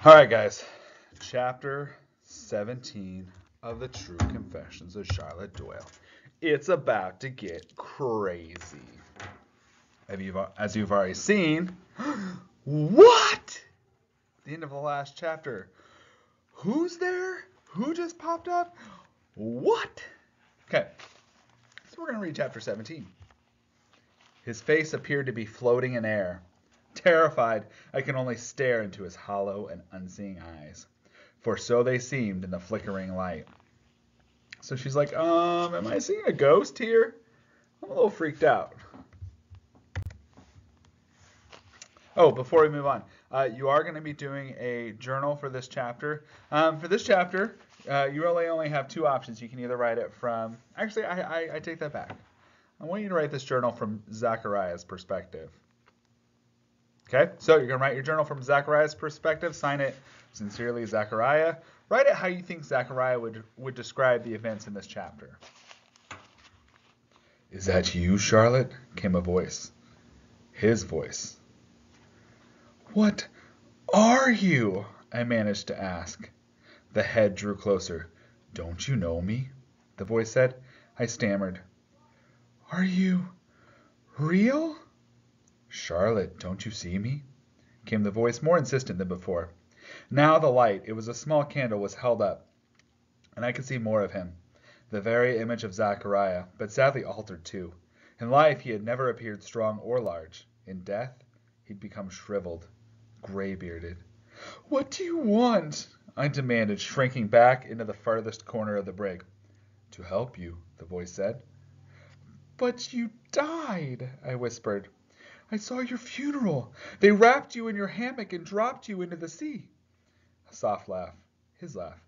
All right, guys. Chapter 17 of the True Confessions of Charlotte Doyle. It's about to get crazy. As you've already seen, what? The end of the last chapter. Who's there? Who just popped up? What? Okay, so we're going to read chapter 17. His face appeared to be floating in air. Terrified, I can only stare into his hollow and unseeing eyes, for so they seemed in the flickering light. So she's like, am I seeing a ghost here? I'm a little freaked out. Oh, before we move on, you are going to be doing a journal for this chapter. For this chapter, you really only have two options. You can either write it from... Actually, I take that back. I want you to write this journal from Zachariah's perspective. Okay, so you're going to write your journal from Zachariah's perspective. Sign it, Sincerely, Zachariah. Write it how you think Zachariah would describe the events in this chapter. Is that you, Charlotte? Came a voice. His voice. What are you? I managed to ask. The head drew closer. Don't you know me? The voice said. I stammered. Are you real? Charlotte, don't you see me? Came the voice, more insistent than before. Now the light, it was a small candle, was held up, and I could see more of him. The very image of Zachariah, but sadly altered too. In life he had never appeared strong or large. In death he'd become shriveled, gray-bearded. What do you want? I demanded, shrinking back into the farthest corner of the brig. To help you, the voice said. But you died, I whispered. I saw your funeral. They wrapped you in your hammock and dropped you into the sea. A soft laugh. His laugh.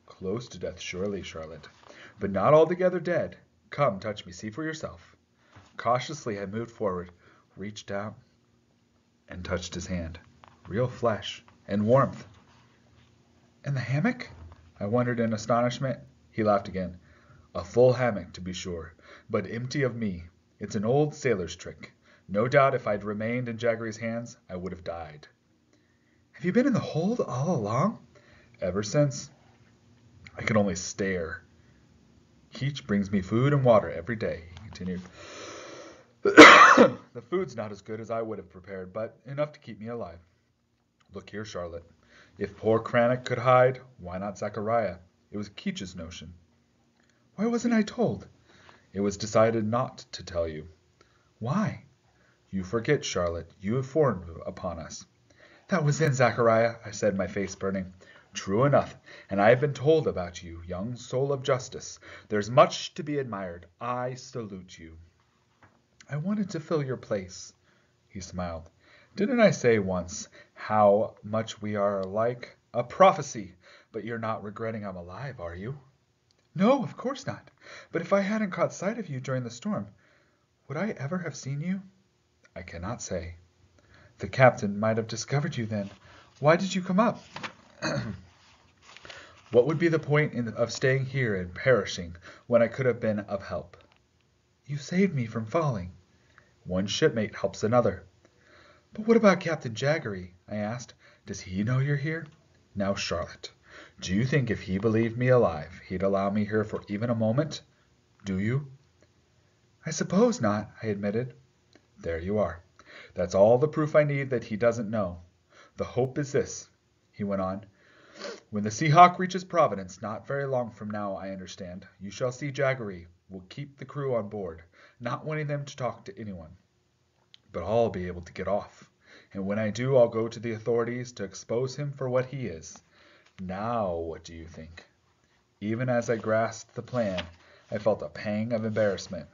Close to death, surely, Charlotte, but not altogether dead. Come, touch me. See for yourself. Cautiously, I moved forward, reached out, and touched his hand. Real flesh and warmth. And the hammock? I wondered in astonishment. He laughed again. A full hammock, to be sure, but empty of me. It's an old sailor's trick. No doubt if I'd remained in Jaggery's hands, I would have died. Have you been in the hold all along? Ever since. I could only stare. Keach brings me food and water every day, he continued. The food's not as good as I would have prepared, but enough to keep me alive. Look here, Charlotte. If poor Cranach could hide, why not Zachariah? It was Keach's notion. Why wasn't I told? It was decided not to tell you. Why? You forget, Charlotte. You have fawned upon us. That was then, Zachariah, I said, my face burning. True enough, and I have been told about you, young soul of justice. There's much to be admired. I salute you. I wanted to fill your place. He smiled. Didn't I say once how much we are alike? A prophecy. But you're not regretting I'm alive, are you? No, of course not. But if I hadn't caught sight of you during the storm, would I ever have seen you? I cannot say. The captain might have discovered you then. Why did you come up? What would be the point of staying here and perishing when I could have been of help? You saved me from falling. One shipmate helps another. But what about Captain Jaggery? I asked. Does he know you're here? Now, Charlotte, do you think if he believed me alive, he'd allow me here for even a moment? Do you? I suppose not, I admitted. There you are. That's all the proof I need that he doesn't know. The hope is this, he went on. When the Seahawk reaches Providence, not very long from now, I understand, you shall see Jaggery will keep the crew on board, not wanting them to talk to anyone. But I'll be able to get off, and when I do, I'll go to the authorities to expose him for what he is. Now, what do you think? Even as I grasped the plan, I felt a pang of embarrassment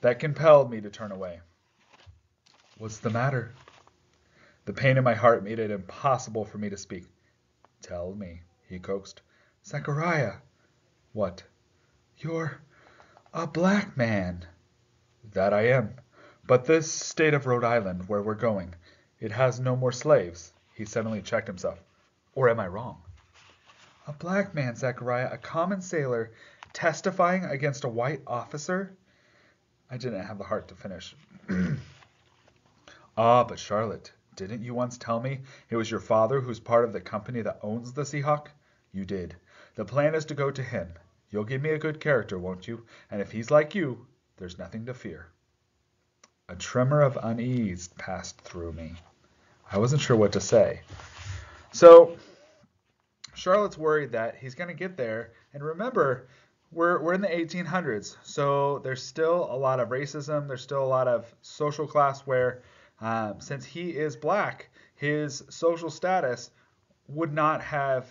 that compelled me to turn away. What's the matter? The pain in my heart made it impossible for me to speak. Tell me, he coaxed. Zachariah. What? You're a black man. That I am. But this state of Rhode Island, where we're going, it has no more slaves. He suddenly checked himself. Or am I wrong? A black man, Zachariah, a common sailor, testifying against a white officer? I didn't have the heart to finish. Ah, but Charlotte, Didn't you once tell me it was your father who's part of the company that owns the Seahawk? You did. The plan is to go to him. You'll give me a good character, won't you? And if he's like you, there's nothing to fear. A tremor of unease passed through me. I wasn't sure what to say. So Charlotte's worried that he's going to get there. And remember, we're in the 1800s, so there's still a lot of racism. There's still a lot of social class where, since he is black, his social status would not have,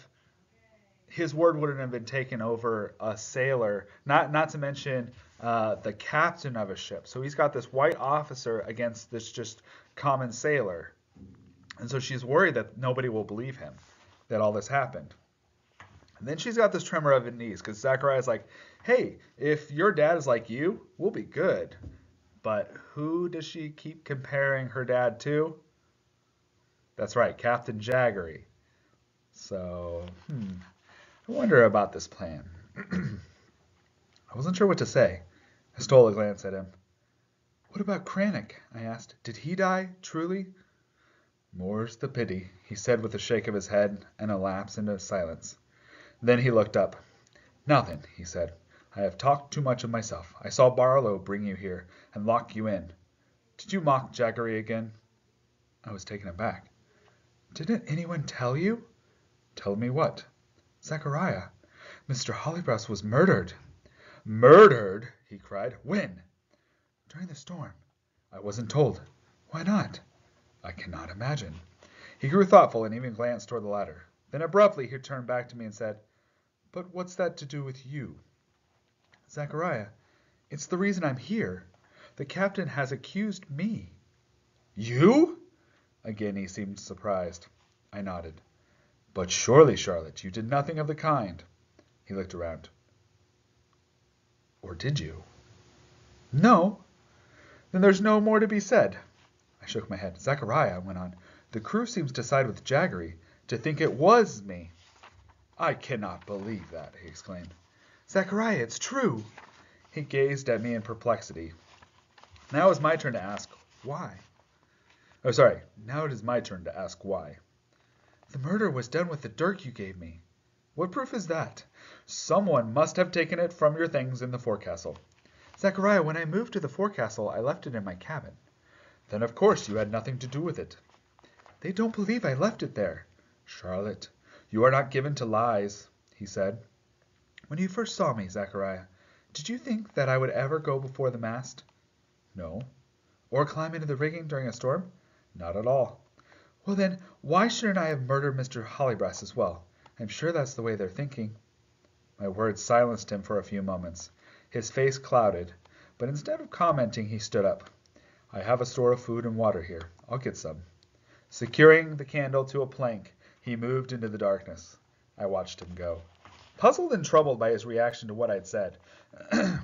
his word wouldn't have been taken over a sailor, not to mention the captain of a ship. So he's got this white officer against this just common sailor. And so she's worried that nobody will believe him, that all this happened. And then she's got this tremor of her knees because Zachariah's like, hey, if your dad is like you, we'll be good. But who does she keep comparing her dad to? That's right, Captain Jaggery. So, I wonder about this plan. I wasn't sure what to say. I stole a glance at him. What about Cranach? I asked. Did he die, truly? More's the pity, he said with a shake of his head and a lapse into silence. Then he looked up. Now then, he said, I have talked too much of myself. I saw Barlow bring you here and lock you in. Did you mock Jaggery again? I was taken aback. Didn't anyone tell you? Tell me what? Zachariah, Mr. Hollybross was murdered. Murdered? He cried. When? During the storm. I wasn't told. Why not? I cannot imagine. He grew thoughtful and even glanced toward the ladder. Then abruptly he turned back to me and said, But what's that to do with you? Zachariah, it's the reason I'm here. The captain has accused me. You? Again he seemed surprised. I nodded. But surely, Charlotte, you did nothing of the kind. He looked around. Or did you? No. Then there's no more to be said. I shook my head. Zachariah went on. The crew seems to side with Jaggery, to think it was me. I cannot believe that, he exclaimed. Zachariah, it's true. He gazed at me in perplexity. Now it is my turn to ask why. Now it is my turn to ask why. The murder was done with the dirk you gave me. What proof is that? Someone must have taken it from your things in the forecastle. Zachariah, when I moved to the forecastle, I left it in my cabin. Then of course you had nothing to do with it. They don't believe I left it there. Charlotte, you are not given to lies, he said. When you first saw me, Zachariah, did you think that I would ever go before the mast? No. Or climb into the rigging during a storm? Not at all. Well then, why shouldn't I have murdered Mr. Hollybross as well? I'm sure that's the way they're thinking. My words silenced him for a few moments. His face clouded, but instead of commenting, he stood up. I have a store of food and water here. I'll get some. Securing the candle to a plank, he moved into the darkness. I watched him go. Puzzled and troubled by his reaction to what I'd said,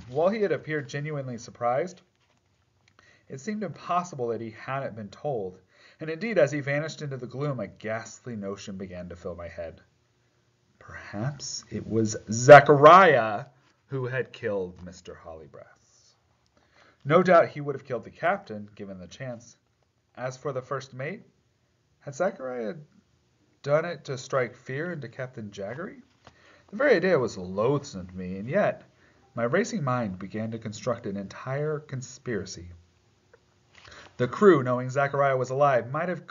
while he had appeared genuinely surprised, it seemed impossible that he hadn't been told, and indeed as he vanished into the gloom, a ghastly notion began to fill my head. Perhaps it was Zachariah who had killed Mr. Hollybross. No doubt he would have killed the captain, given the chance. As for the first mate, had Zachariah done it to strike fear into Captain Jaggery? The very idea was loathsome to me, and yet my racing mind began to construct an entire conspiracy. The crew, knowing Zachariah was alive, might have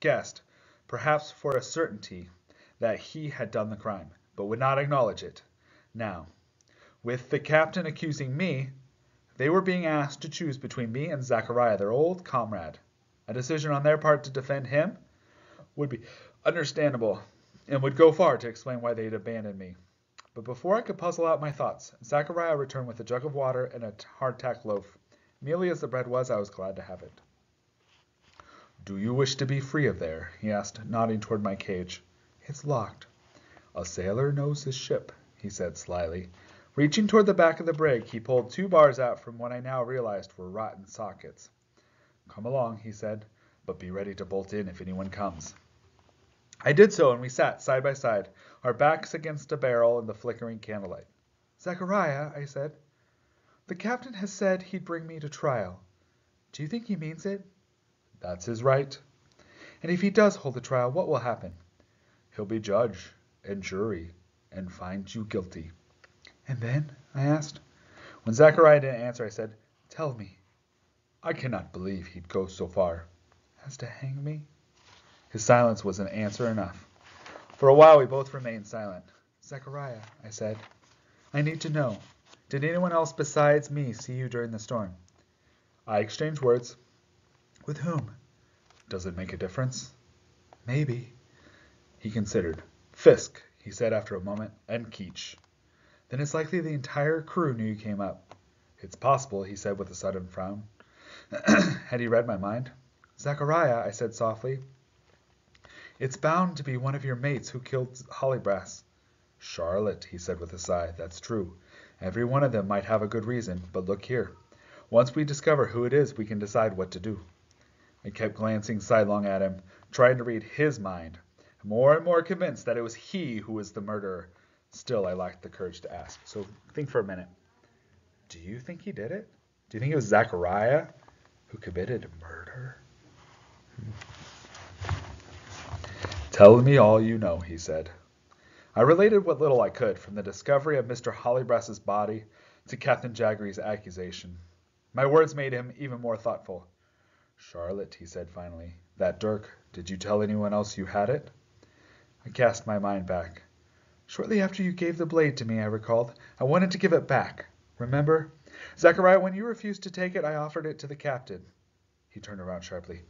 guessed, perhaps for a certainty, that he had done the crime, but would not acknowledge it. Now, with the captain accusing me, they were being asked to choose between me and Zachariah, their old comrade. A decision on their part to defend him would be understandable and would go far to explain why they had abandoned me. But before I could puzzle out my thoughts, Zachariah returned with a jug of water and a hardtack loaf. Mealy as the bread was, I was glad to have it. Do you wish to be free of there? He asked, nodding toward my cage. It's locked. A sailor knows his ship, he said slyly. Reaching toward the back of the brig, he pulled 2 bars out from what I now realized were rotten sockets. Come along, he said, but be ready to bolt in if anyone comes. I did so, and we sat side by side, our backs against a barrel in the flickering candlelight. Zachariah, I said, the captain has said he'd bring me to trial. Do you think he means it? That's his right. And if he does hold a trial, what will happen? He'll be judge and jury and find you guilty. And then? I asked. When Zachariah didn't answer, I said, Tell me. I cannot believe he'd go so far. As to hang me? His silence was an answer enough. For a while we both remained silent. Zachariah, I said, I need to know. Did anyone else besides me see you during the storm? I exchanged words. With whom? Does it make a difference? Maybe. He considered. Fisk, he said after a moment, and Keach. Then it's likely the entire crew knew you came up. It's possible, he said with a sudden frown. Had he read my mind? Zachariah, I said softly, it's bound to be one of your mates who killed Hollybrass. Charlotte, he said with a sigh, that's true. Every one of them might have a good reason, but look here. Once we discover who it is, we can decide what to do. I kept glancing sidelong at him, trying to read his mind, more and more convinced that it was he who was the murderer. Still, I lacked the courage to ask. So think for a minute. Do you think he did it? Do you think it was Zachariah who committed murder? Tell me all you know, he said. I related what little I could, from the discovery of Mr. Hollybrass's body to Captain Jaggery's accusation. My words made him even more thoughtful. Charlotte, he said finally, that dirk, did you tell anyone else you had it? I cast my mind back. Shortly after you gave the blade to me, I recalled, I wanted to give it back. Remember? Zachariah, when you refused to take it, I offered it to the captain. He turned around sharply.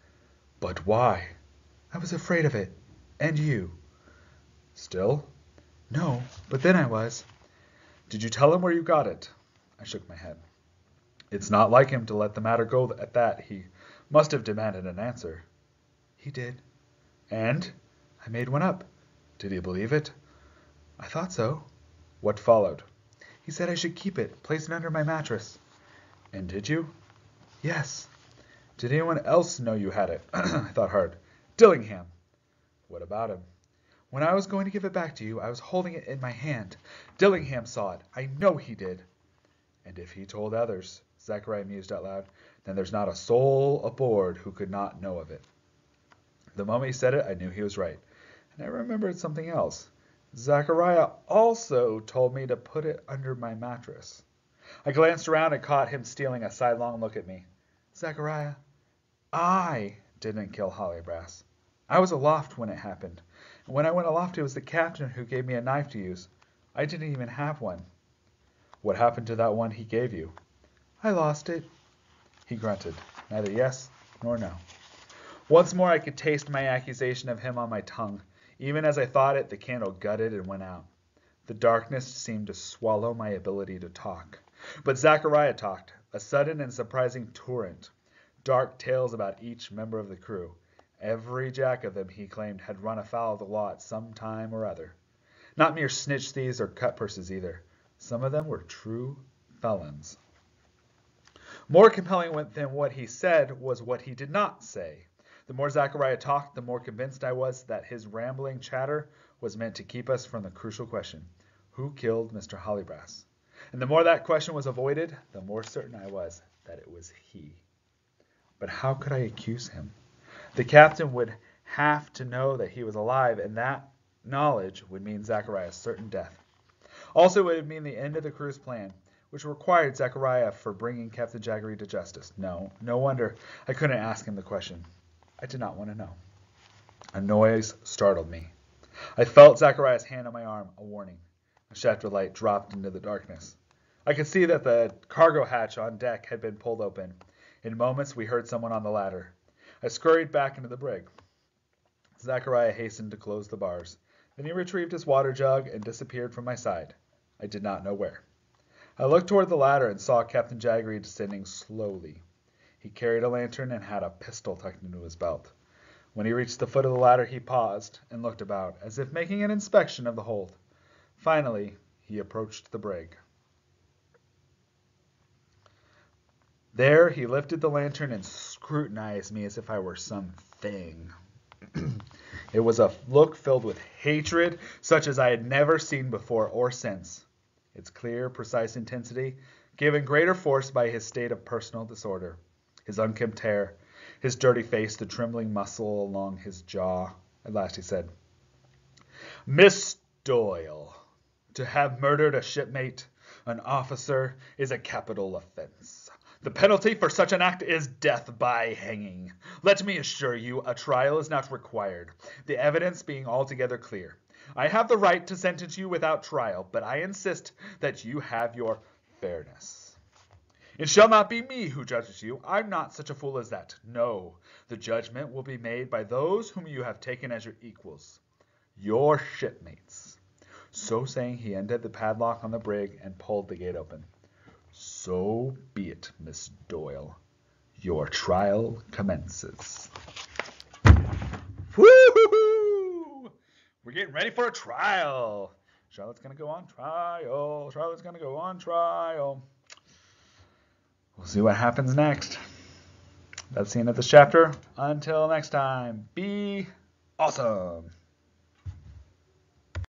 But why? I was afraid of it. And you. Still? No, but then I was. Did you tell him where you got it? I shook my head. It's not like him to let the matter go at that. He must have demanded an answer. He did. And? I made one up. Did he believe it? I thought so. What followed? He said I should keep it, place it under my mattress. And did you? Yes. Did anyone else know you had it? I thought hard. Dillingham. What about him? When I was going to give it back to you, I was holding it in my hand. Dillingham saw it. I know he did. And if he told others, Zachariah mused out loud, then there's not a soul aboard who could not know of it. The moment he said it, I knew he was right. And I remembered something else. Zachariah also told me to put it under my mattress. I glanced around and caught him stealing a sidelong look at me. Zachariah, I didn't kill Hollybrass. I was aloft when it happened. And when I went aloft, it was the captain who gave me a knife to use. I didn't even have one. What happened to that one he gave you? I lost it. He grunted, neither yes nor no. Once more I could taste my accusation of him on my tongue. Even as I thought it, the candle gutted and went out. The darkness seemed to swallow my ability to talk. But Zachariah talked, a sudden and surprising torrent. Dark tales about each member of the crew. Every jack of them, he claimed, had run afoul of the law at some time or other. Not mere snitch thieves or cut-purses either. Some of them were true felons. More compelling than what he said was what he did not say. The more Zachariah talked, the more convinced I was that his rambling chatter was meant to keep us from the crucial question, who killed Mr. Hollybrass? And the more that question was avoided, the more certain I was that it was he. But how could I accuse him? The captain would have to know that he was alive, and that knowledge would mean Zachariah's certain death. Also, it would mean the end of the crew's plan, which required Zachariah for bringing Captain Jaggery to justice. No wonder I couldn't ask him the question. I did not want to know. A noise startled me. I felt Zachariah's hand on my arm, a warning. A shaft of light dropped into the darkness. I could see that the cargo hatch on deck had been pulled open. In moments, we heard someone on the ladder. I scurried back into the brig. Zachariah hastened to close the bars. Then he retrieved his water jug and disappeared from my side. I did not know where. I looked toward the ladder and saw Captain Jaggery descending slowly. He carried a lantern and had a pistol tucked into his belt. When he reached the foot of the ladder, he paused and looked about, as if making an inspection of the hold. Finally, he approached the brig. There, he lifted the lantern and scrutinized me as if I were some thing. It was a look filled with hatred, such as I had never seen before or since. Its clear, precise intensity, given greater force by his state of personal disorder. His unkempt hair, his dirty face the trembling muscle along his jaw. At last he said, Miss Doyle, to have murdered a shipmate, an officer, is a capital offense. The penalty for such an act is death by hanging. Let me assure you, a trial is not required, the evidence being altogether clear. I have the right to sentence you without trial, but I insist that you have your fairness. It shall not be me who judges you. I'm not such a fool as that. No, the judgment will be made by those whom you have taken as your equals, your shipmates. So saying, he undid the padlock on the brig and pulled the gate open. So be it, Miss Doyle. Your trial commences. Woo-hoo-hoo! We're getting ready for a trial. Charlotte's going to go on trial. Charlotte's going to go on trial. We'll see what happens next. That's the end of this chapter. Until next time, be awesome.